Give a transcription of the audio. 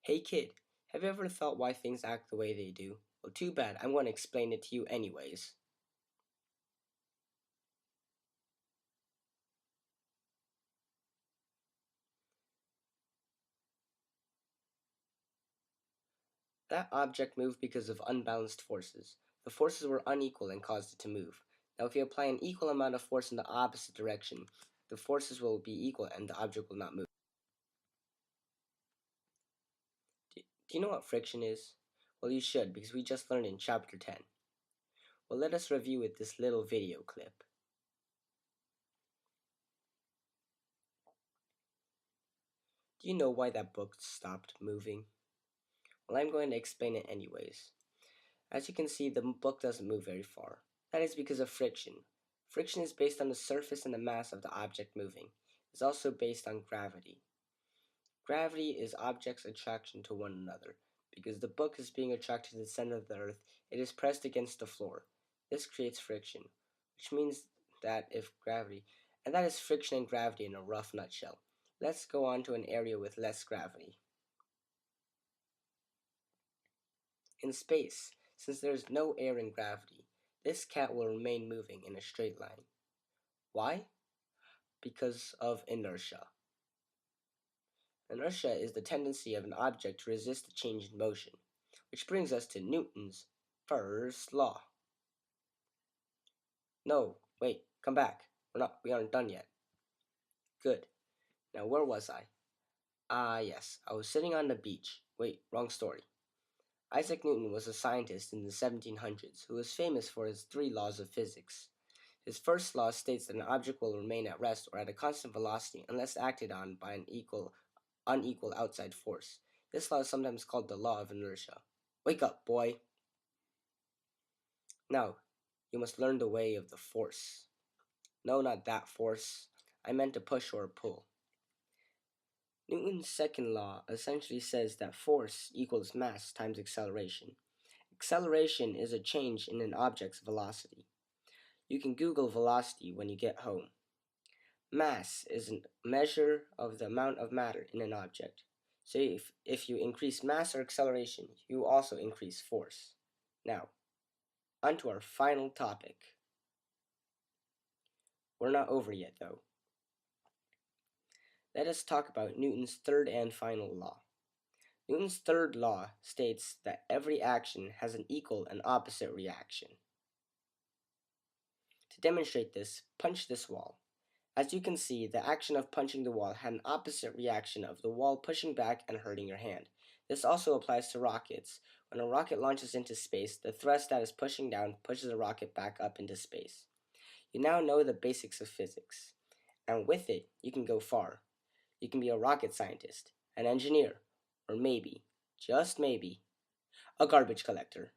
Hey kid, have you ever thought why things act the way they do? Well, too bad, I'm going to explain it to you anyways. That object moved because of unbalanced forces. The forces were unequal and caused it to move. Now, if you apply an equal amount of force in the opposite direction, the forces will be equal and the object will not move. Do you know what friction is? Well, you should because we just learned in chapter 10. Well, let us review with this little video clip. Do you know why that book stopped moving? Well, I'm going to explain it anyways. As you can see, the book doesn't move very far. That is because of friction. Friction is based on the surface and the mass of the object moving. It's also based on gravity. Gravity is objects' attraction to one another. Because the book is being attracted to the center of the earth, it is pressed against the floor. This creates friction, which means that if gravity, and that is friction and gravity in a rough nutshell. Let's go on to an area with less gravity. In space, since there is no air in gravity, this cat will remain moving in a straight line. Why? Because of inertia. Inertia is the tendency of an object to resist a change in motion, which brings us to Newton's first law. No, wait, come back. We aren't done yet. Good. Now where was I? Ah, yes, I was sitting on the beach. Wait, wrong story. Isaac Newton was a scientist in the 1700s who was famous for his three laws of physics. His first law states that an object will remain at rest or at a constant velocity unless acted on by an unequal outside force. This law is sometimes called the law of inertia. Wake up, boy! Now, you must learn the way of the force. No, not that force. I meant to push or pull. Newton's second law essentially says that force equals mass times acceleration. Acceleration is a change in an object's velocity. You can Google velocity when you get home. Mass is a measure of the amount of matter in an object. So if you increase mass or acceleration, you also increase force. Now, on to our final topic. We're not over yet, though. Let us talk about Newton's third and final law. Newton's third law states that every action has an equal and opposite reaction. To demonstrate this, punch this wall. As you can see, the action of punching the wall had an opposite reaction of the wall pushing back and hurting your hand. This also applies to rockets. When a rocket launches into space, the thrust that is pushing down pushes the rocket back up into space. You now know the basics of physics, and with it, you can go far. You can be a rocket scientist, an engineer, or maybe, just maybe, a garbage collector.